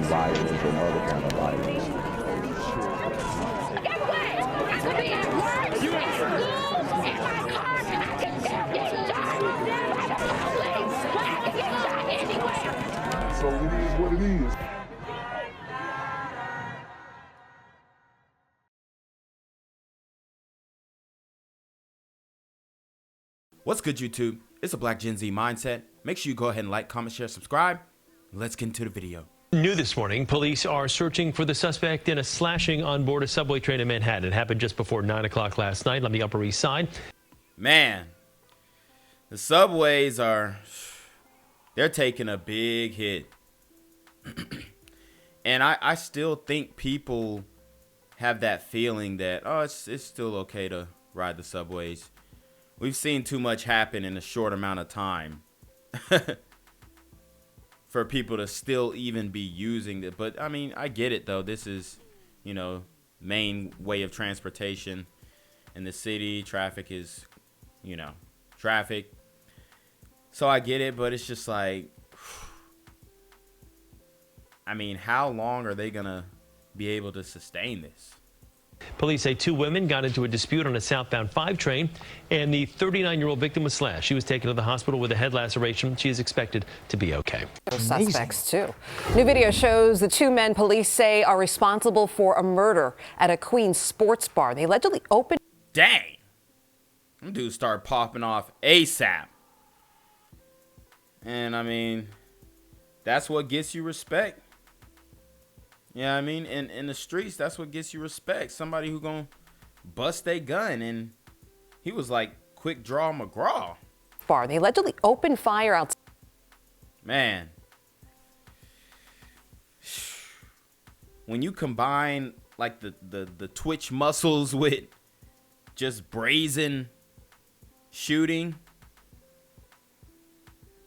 gun violence and other kind of violence. Get away! I could be at work, at school, in my car, I can still get shot by the police, but I can get shot anywhere. So it is what it is. What's good, YouTube? It's a Black Gen Z Mindset. Make sure you go ahead and like, comment, share, subscribe. Let's get into the video. New this morning, police are searching for the suspect in a slashing on board a subway train in Manhattan. It happened just before 9 o'clock last night on the Upper East Side. Man, the subways they're taking a big hit. And I still think people have that feeling that, oh, it's still okay to ride the subways. We've seen too much happen in a short amount of time for people to still even be using it. But I mean, I get it though. This is, main way of transportation in the city. Traffic is, traffic. So I get it, but it's just like, I mean, how long are they gonna be able to sustain this? Police say two women got into a dispute on a southbound 5 train, and the 39-year-old victim was slashed. She was taken to the hospital with a head laceration. She is expected to be okay. Suspects, too. New video shows the two men police say are responsible for a murder at a Queens sports bar. They allegedly opened... Dang! Them dudes start popping off ASAP. And, I mean, that's what gets you respect. Yeah, I mean, in the streets, that's what gets you respect. Somebody who gonna bust a gun, and he was like Quick Draw McGraw. Bar. They allegedly opened fire outside. Man, when you combine like the twitch muscles with just brazen shooting,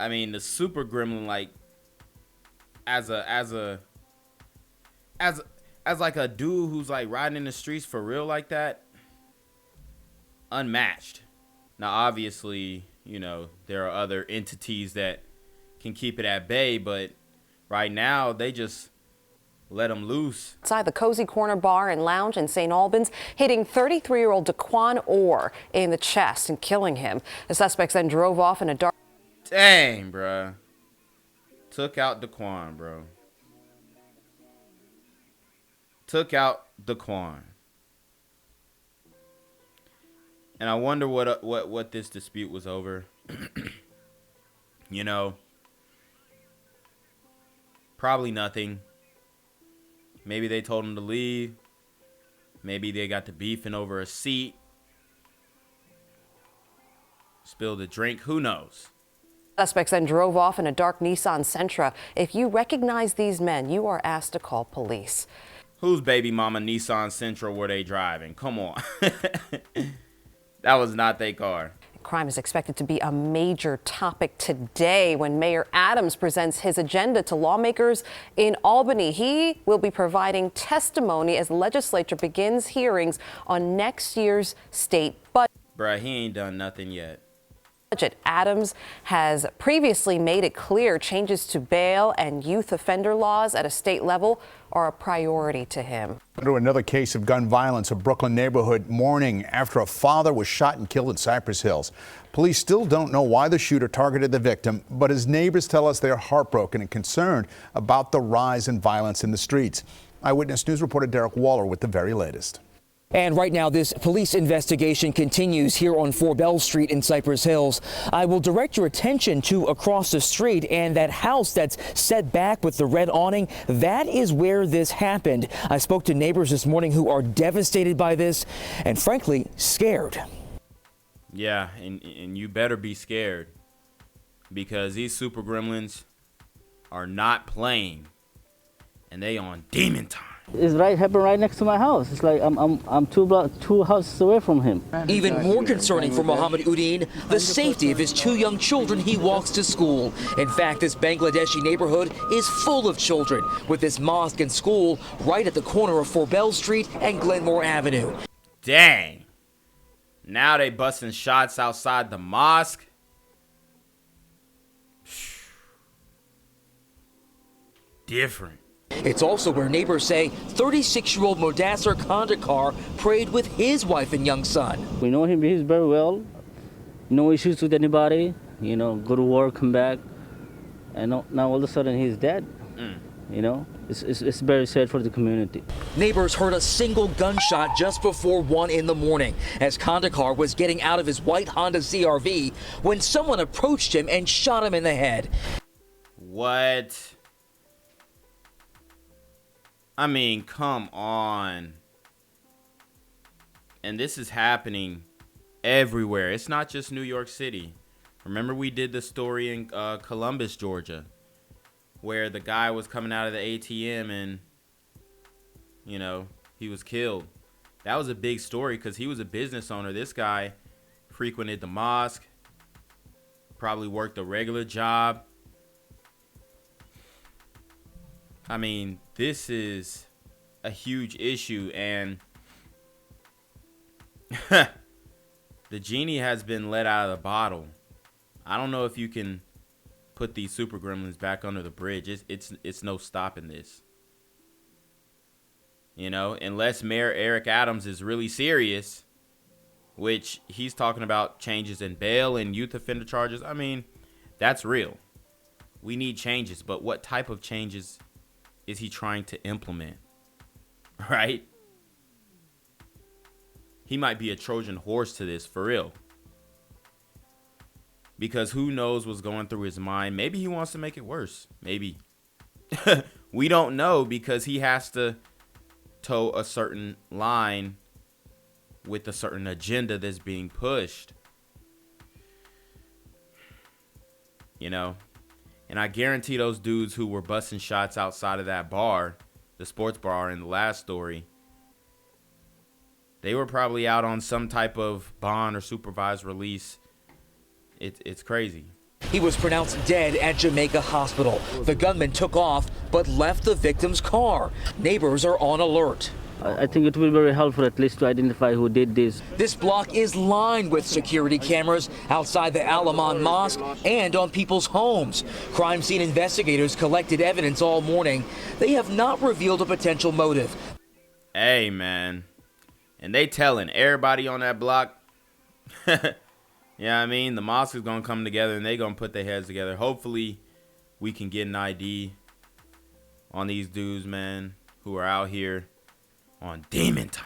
I mean, the super gremlin, like as like a dude who's like riding in the streets for real like that, unmatched. Now obviously, there are other entities that can keep it at bay, but right now they just let them loose. Outside the Cozy Corner Bar and Lounge in St. Albans, hitting 33-year-old Daquan Orr in the chest and killing him. The suspects then drove off in a dark... Dang, bruh. Took out Daquan, bro. Took out Daquan. And I wonder what this dispute was over. Probably nothing. Maybe they told him to leave. Maybe they got to beefing over a seat. Spilled a drink. Who knows? Suspects then drove off in a dark Nissan Sentra. If you recognize these men, you are asked to call police. Whose baby mama Nissan Sentra were they driving? Come on. That was not their car. Crime is expected to be a major topic today when Mayor Adams presents his agenda to lawmakers in Albany. He will be providing testimony as the legislature begins hearings on next year's state budget. Bruh, he ain't done nothing yet. Adams has previously made it clear changes to bail and youth offender laws at a state level are a priority to him. To another case of gun violence, a Brooklyn neighborhood mourning after a father was shot and killed in Cypress Hills. Police still don't know why the shooter targeted the victim, but his neighbors tell us they're heartbroken and concerned about the rise in violence in the streets. Eyewitness News reporter Derek Waller with the very latest. And right now, this police investigation continues here on 4 Bell Street in Cypress Hills. I will direct your attention to across the street and that house that's set back with the red awning. That is where this happened. I spoke to neighbors this morning who are devastated by this and frankly scared. Yeah, and you better be scared because these super gremlins are not playing and they on demon time. It's happened right next to my house. It's like I'm two houses away from him. Even more concerning for Mohammed Udin, the safety of his 2 young children he walks to school. In fact, this Bangladeshi neighborhood is full of children, with this mosque and school right at the corner of 4 Bell Street and Glenmore Avenue. Dang. Now they busting shots outside the mosque. Different. It's also where neighbors say 36-year-old Mudassir Kandakar prayed with his wife and young son. We know him, he's very well. No issues with anybody. You know, go to work, come back. And now all of a sudden he's dead. You know, it's very sad for the community. Neighbors heard a single gunshot just before 1 in the morning as Kandakar was getting out of his white Honda CR-V when someone approached him and shot him in the head. What? I mean, come on. And this is happening everywhere. It's not just New York City. Remember we did the story in Columbus, Georgia, where the guy was coming out of the ATM and, you know, he was killed. That was a big story because he was a business owner. This guy frequented the mosque, probably worked a regular job. I mean, this is a huge issue, and the genie has been let out of the bottle. I don't know if you can put these super gremlins back under the bridge. It's no stopping this. You know, unless Mayor Eric Adams is really serious, which he's talking about changes in bail and youth offender charges. I mean, that's real. We need changes, but what type of changes is he trying to implement? Right? He might be a Trojan horse to this, for real. Because who knows what's going through his mind. Maybe he wants to make it worse. Maybe. We don't know because he has to toe a certain line with a certain agenda that's being pushed. You know? And I guarantee those dudes who were busting shots outside of that bar, the sports bar in the last story, they were probably out on some type of bond or supervised release. It's crazy. He was pronounced dead at Jamaica Hospital. The gunman took off but left the victim's car. Neighbors are on alert. I think it will be very helpful at least to identify who did this. This block is lined with security cameras outside the Al-Aman Mosque and on people's homes. Crime scene investigators collected evidence all morning. They have not revealed a potential motive. Hey, man. And they telling everybody on that block, yeah, I mean, the mosque is going to come together and they going to put their heads together. Hopefully, we can get an ID on these dudes, man, who are out here on demon time.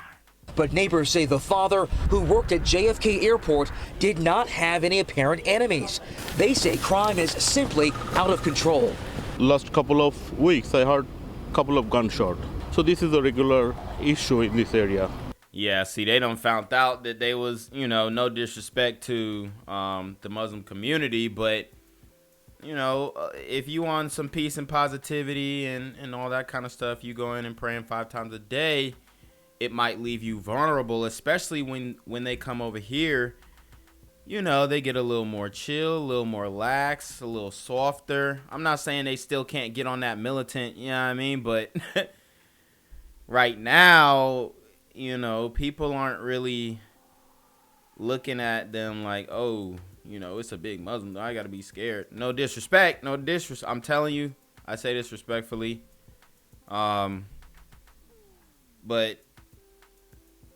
But neighbors say the father, who worked at JFK Airport, did not have any apparent enemies. They say crime is simply out of control. Last couple of weeks, I heard a couple of gunshots. So this is a regular issue in this area. Yeah, see, they done found out that they was, you know, no disrespect to the Muslim community, but, you know, if you want some peace and positivity and all that kind of stuff, you go in and praying 5 times a day, it might leave you vulnerable, especially when they come over here. You know, they get a little more chill, a little more lax, a little softer. I'm not saying they still can't get on that militant, you know what I mean? But right now, you know, people aren't really looking at them like, oh, you know, it's a big Muslim. I got to be scared. No disrespect. No disrespect. I'm telling you, I say this respectfully. But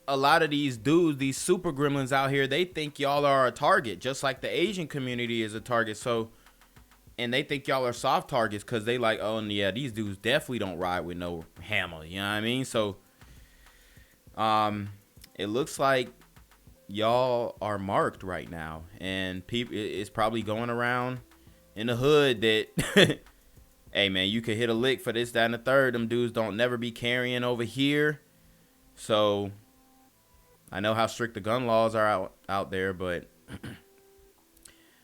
a lot of these dudes, these super gremlins out here, they think y'all are a target, just like the Asian community is a target. So, and they think y'all are soft targets because they like, oh, yeah, these dudes definitely don't ride with no hammer. You know what I mean? So, it looks like y'all are marked right now, and people, it's probably going around in the hood that, hey man, you could hit a lick for this, that, and the third. Them dudes don't never be carrying over here. So I know how strict the gun laws are out there, but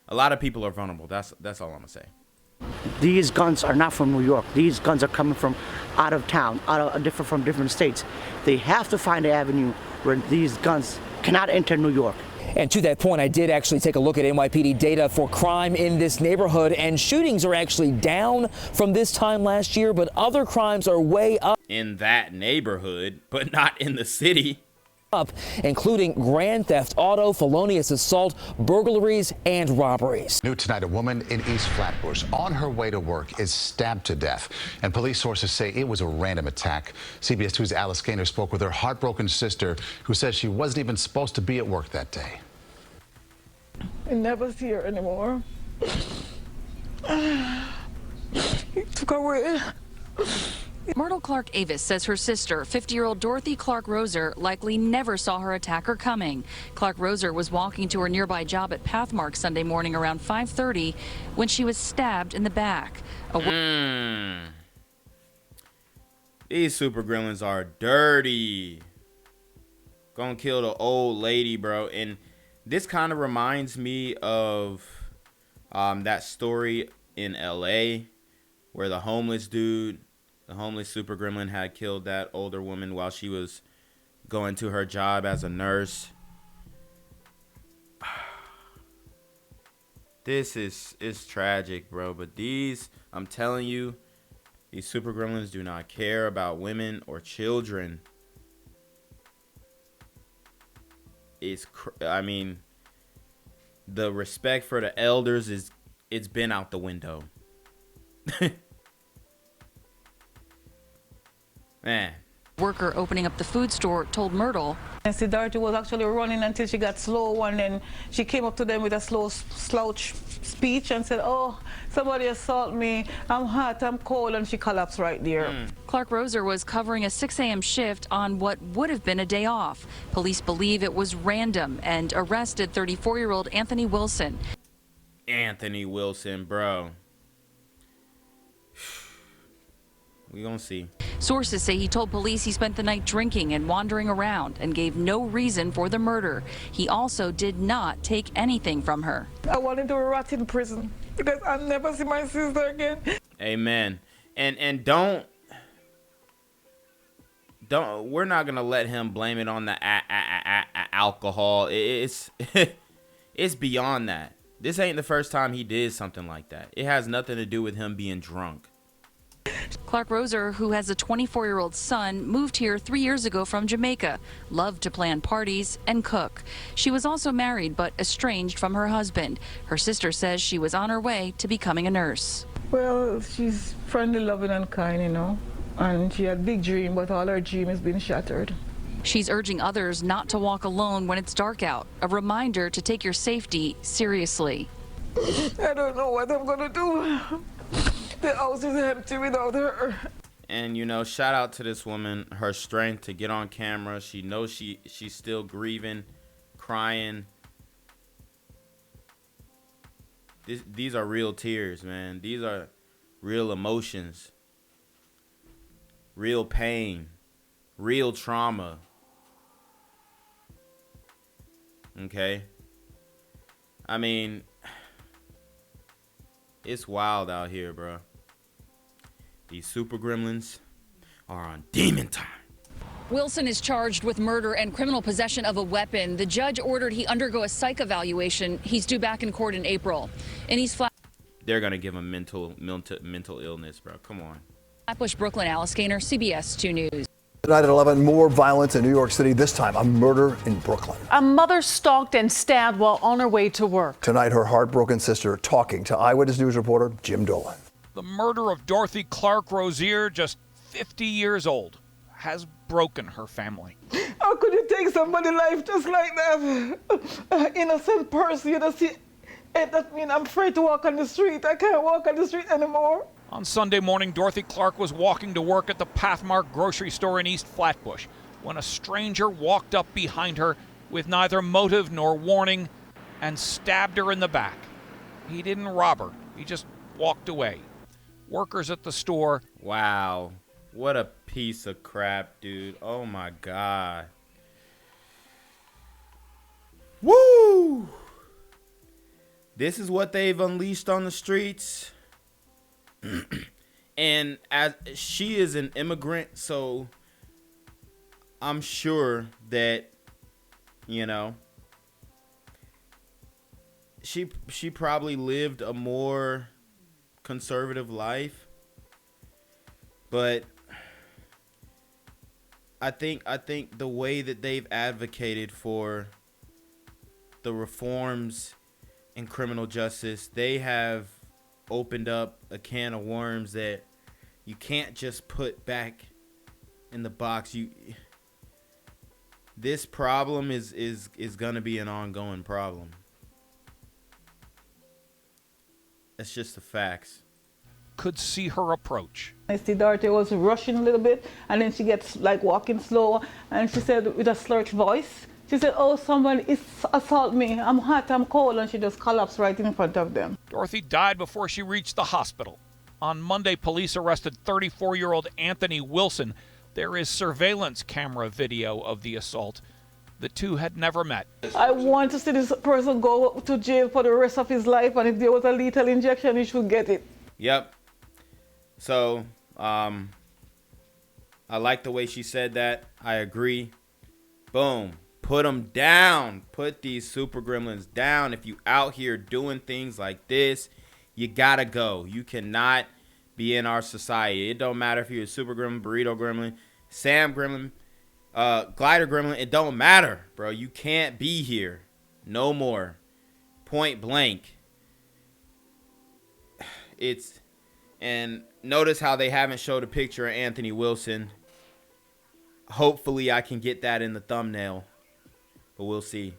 a lot of people are vulnerable. That's all I'm gonna say. These guns are not from New York. These guns are coming from out of town, from different states. They have to find an avenue where these guns cannot enter New York. And to that point, I did actually take a look at NYPD data for crime in this neighborhood, and shootings are actually down from this time last year, but other crimes are way up. In that neighborhood, but not in the city. up, including grand theft auto, felonious assault, burglaries, and robberies. New tonight, a woman in East Flatbush on her way to work is stabbed to death, and police sources say it was a random attack. CBS 2's Alice Gaynor spoke with her heartbroken sister, who says she wasn't even supposed to be at work that day. I never see her anymore. He took her away. Myrtle Clark Avis says her sister, 50-year-old Dorothy Clarke Rozier, likely never saw her attacker coming. Clarke Rozier was walking to her nearby job at Pathmark Sunday morning around 5:30 when she was stabbed in the back. These super gremlins are dirty. Gonna kill the old lady, bro. And this kind of reminds me of that story in LA where the homeless super gremlin had killed that older woman while she was going to her job as a nurse. This is tragic, bro. But I'm telling you, these super gremlins do not care about women or children. I mean, the respect for the elders it's been out the window. Man. Worker opening up the food store told Myrtle. And see, Dorothy was actually running until she got slow, and then she came up to them with a slow slouch speech and said, "Oh, somebody assaulted me. I'm hot, I'm cold," and she collapsed right there. Clarke Rozier was covering a 6 a.m. shift on what would have been a day off. Police believe it was random and arrested 34-year-old Anthony Wilson. Anthony Wilson, bro. We gonna see. Sources say he told police he spent the night drinking and wandering around and gave no reason for the murder. He also did not take anything from her. I wanted to rot in prison because I'll never see my sister again. Amen. And don't we're not gonna let him blame it on the alcohol. It's it's beyond that. This ain't the first time he did something like that. It has nothing to do with him being drunk. Clarke Rozier, who has a 24-year-old son, moved here 3 years ago from Jamaica, loved to plan parties and cook. She was also married but estranged from her husband. Her sister says she was on her way to becoming a nurse. Well, she's friendly, loving, and kind, you know, and she had big dream, but all her dream has been shattered. She's urging others not to walk alone when it's dark out, a reminder to take your safety seriously. I don't know what I'm gonna do. The house is empty without her. And you know, shout out to this woman, her strength to get on camera. She knows she's still grieving, crying. These are real tears, man. These are real emotions, real pain, real trauma. Okay? I mean, it's wild out here, bro. These super gremlins are on demon time. Wilson is charged with murder and criminal possession of a weapon. The judge ordered he undergo a psych evaluation. He's due back in court in April. And they're gonna give him mental illness, bro. Come on. Flatbush, Brooklyn, Alice Gaynor, CBS 2 News. Tonight at 11, more violence in New York City, this time a murder in Brooklyn. A mother stalked and stabbed while on her way to work. Tonight, her heartbroken sister talking to Eyewitness News reporter Jim Dolan. The murder of Dorothy Clarke Rozier, just 50 years old, has broken her family. How could you take somebody's life just like that? Innocent person, you know, see, that means I'm afraid to walk on the street. I can't walk on the street anymore. On Sunday morning, Dorothy Clarke was walking to work at the Pathmark grocery store in East Flatbush when a stranger walked up behind her with neither motive nor warning and stabbed her in the back. He didn't rob her. He just walked away. Workers at the store. Wow. What a piece of crap, dude. Oh, my God. Woo! This is what they've unleashed on the streets. And as she is an immigrant, so I'm sure that, you know, she probably lived a more conservative life, but I think the way that they've advocated for the reforms in criminal justice, they have opened up a can of worms that you can't just put back in the box. This problem is gonna be an ongoing problem. That's just the facts. Could see her approach. I see Dorothy was rushing a little bit, and then she gets like walking slow, and she said with a slurred voice, she said, "Oh, someone is assault me. I'm hot, I'm cold," and she just collapsed right in front of them. Dorothy died before she reached the hospital. On Monday, police arrested 34-year-old Anthony Wilson. There is surveillance camera video of the assault. The two had never met. I want to see this person go to jail for the rest of his life, and if there was a lethal injection, he should get it. Yep. So, I like the way she said that. I agree. Boom. Put them down. Put these super gremlins down. If you out here doing things like this, you gotta go. You cannot be in our society. It don't matter if you're a super gremlin, burrito gremlin, Sam gremlin, glider gremlin. It don't matter, bro. You can't be here. No more. Point blank. And notice how they haven't showed a picture of Anthony Wilson. Hopefully I can get that in the thumbnail, but we'll see.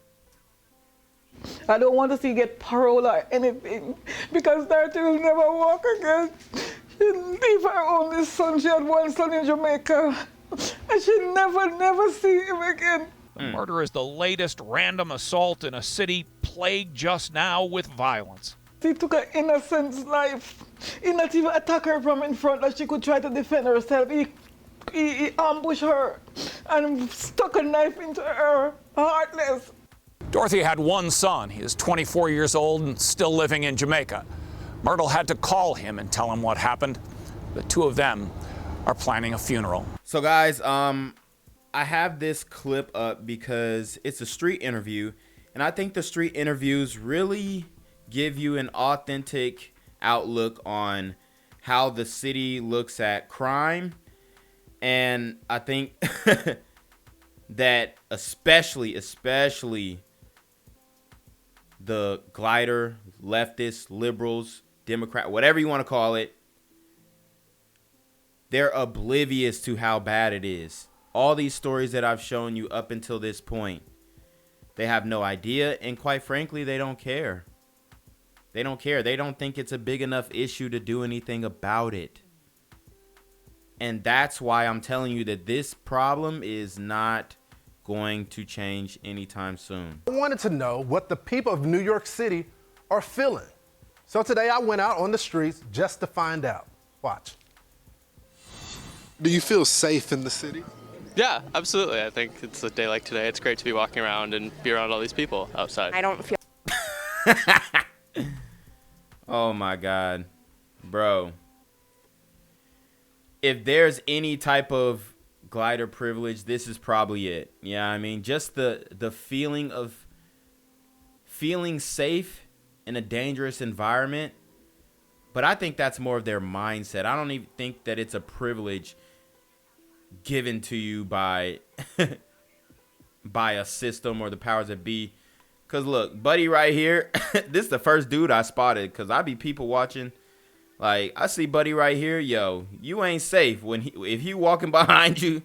I don't want to see get parole or anything, because Dorothy will never walk again. She leave her only son. She had one son in Jamaica, and she never see him again. The murder is the latest random assault in a city plagued just now with violence. He took an innocent's life. He not even attack her from in front that she could try to defend herself. He ambushed her and stuck a knife into her, heartless. Dorothy had one son. He is 24 years old and still living in Jamaica. Myrtle had to call him and tell him what happened. The two of them are planning a funeral. So guys, I have this clip up because it's a street interview, and I think the street interviews really give you an authentic outlook on how the city looks at crime. And I think that especially the glider, leftists, liberals, Democrat, whatever you want to call it, they're oblivious to how bad it is. All these stories that I've shown you up until this point, they have no idea, and quite frankly, they don't care. They don't care. They don't think it's a big enough issue to do anything about it. And that's why I'm telling you that this problem is not going to change anytime soon. I wanted to know what the people of New York City are feeling. So today I went out on the streets just to find out. Watch. Do you feel safe in the city? Yeah, absolutely. I think it's a day like today. It's great to be walking around and be around all these people outside. I don't feel... Oh my God, bro. If there's any type of glider privilege, this is probably it. Yeah, I mean, just the feeling of feeling safe in a dangerous environment. But I think that's more of their mindset. I don't even think that it's a privilege given to you by by a system or the powers that be. Cause look, buddy right here, this is the first dude I spotted, cause I be people watching. Like, I see buddy right here, yo, you ain't safe. If he walking behind you,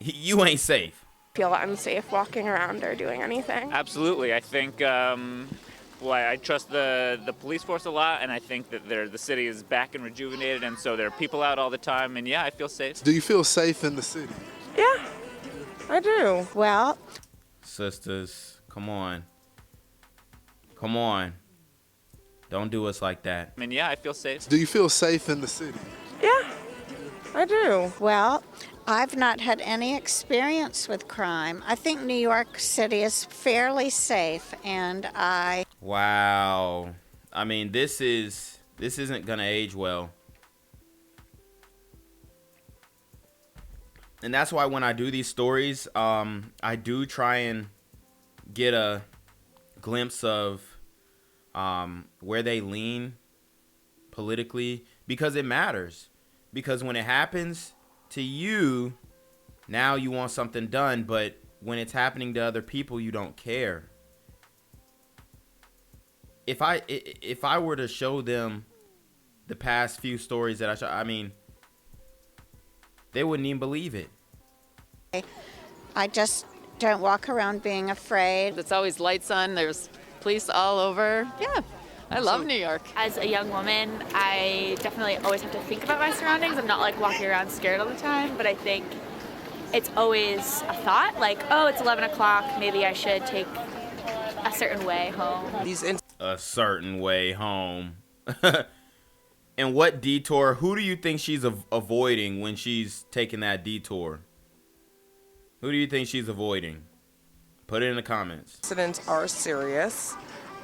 you ain't safe. Feel unsafe walking around or doing anything? Absolutely. I think I trust the police force a lot, and I think that the city is back and rejuvenated, and so there are people out all the time, and yeah, I feel safe. Do you feel safe in the city? Yeah, I do. Well, sisters, come on. Come on. Don't do us like that. I mean, yeah, I feel safe. Do you feel safe in the city? yeah, I do. Well, I've not had any experience with crime. I think New York City is fairly safe, and Wow. I mean, this isn't gonna age well. And that's why when I do these stories, I do try and get a glimpse of where they lean politically, because it matters. Because when it happens to you, Now you want something done, but when it's happening to other people, you don't care. If I were to show them the past few stories that I mean, they wouldn't even believe it. I just don't walk around being afraid. It's always lights on. There's police all over. Yeah, I love New York. As a young woman, I definitely always have to think about my surroundings. I'm not like walking around scared all the time, but I think it's always a thought like, oh, it's 11 o'clock. Maybe I should take a certain way home. A certain way home. And what detour? Who do you think she's avoiding when she's taking that detour? Who do you think she's avoiding? Put it in the comments. Incidents are serious,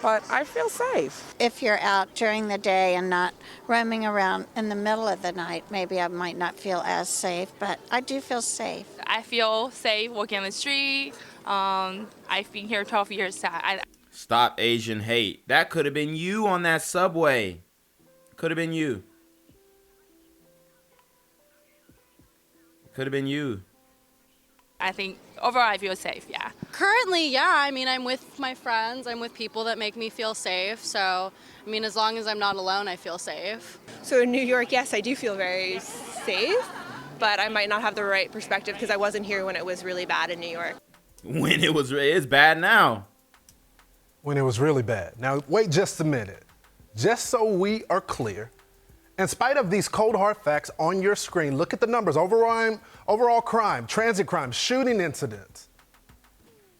but I feel safe. If you're out during the day and not roaming around in the middle of the night, maybe I might not feel as safe, but I do feel safe. I feel safe walking on the street. I've been here 12 years. Stop Asian hate. That could have been you on that subway. Could have been you. Could have been you. I think overall I feel safe, yeah. Currently, yeah. I mean, I'm with my friends. I'm with people that make me feel safe. So, I mean, as long as I'm not alone, I feel safe. So in New York, yes, I do feel very safe, but I might not have the right perspective because I wasn't here when it was really bad in New York. When it's bad now. When it was really bad. Now, wait just a minute. Just so we are clear, in spite of these cold hard facts on your screen, look at the numbers. Overall crime, transit crime, shooting incidents.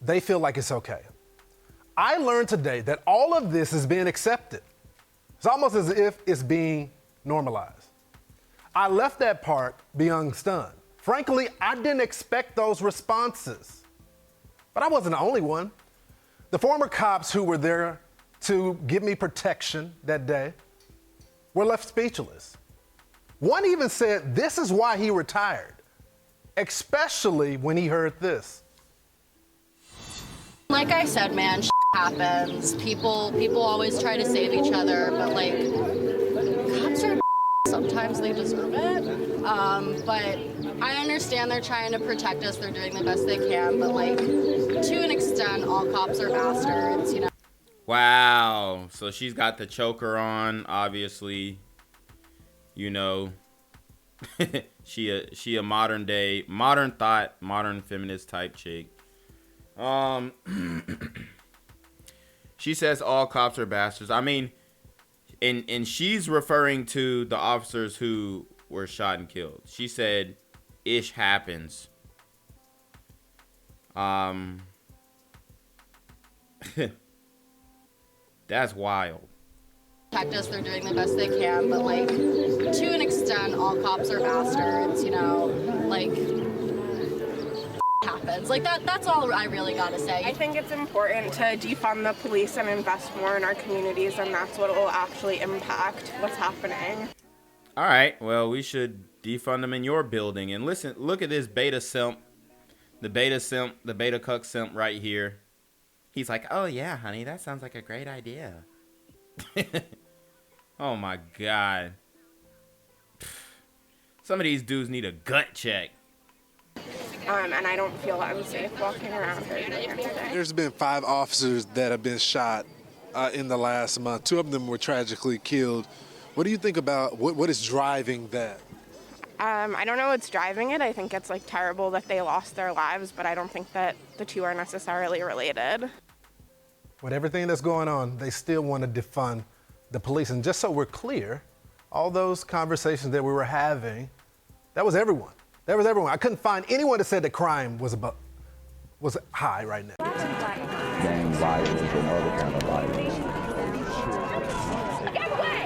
They feel like it's okay. I learned today that all of this is being accepted. It's almost as if it's being normalized. I left that part beyond stunned. Frankly, I didn't expect those responses. But I wasn't the only one. The former cops who were there to give me protection that day were left speechless. One even said this is why he retired, especially when he heard this. Like I said, man, happens. People always try to save each other, but like, cops are sometimes they deserve it. But I understand they're trying to protect us. They're doing the best they can, but like, to an extent, all cops are bastards, you know. Wow. So she's got the choker on, obviously. You know, she a modern thought, modern feminist type chick. She says all cops are bastards. I mean, and she's referring to the officers who were shot and killed. She said, "Ish happens." That's wild. Protect us, they're doing the best they can, but like, to an extent, all cops are bastards, you know, like, happens. Like, that's all I really gotta say. I think it's important to defund the police and invest more in our communities, and that's what will actually impact what's happening. All right, well, we should defund them in your building. And listen, look at this beta simp, the beta cuck simp right here. He's like, oh yeah, honey, that sounds like a great idea. Oh my God. Some of these dudes need a gut check. And I don't feel unsafe walking around or doing anything. There's been 5 officers that have been shot in the last month. 2 of them were tragically killed. What do you think about what is driving that? I don't know what's driving it. I think it's like terrible that they lost their lives, but I don't think that the two are necessarily related. With everything that's going on, they still want to defund the police. And just so we're clear, all those conversations that we were having, that was everyone. That was everyone. I couldn't find anyone that said that crime was high right now. Gang violence and other kind of violence. Get away!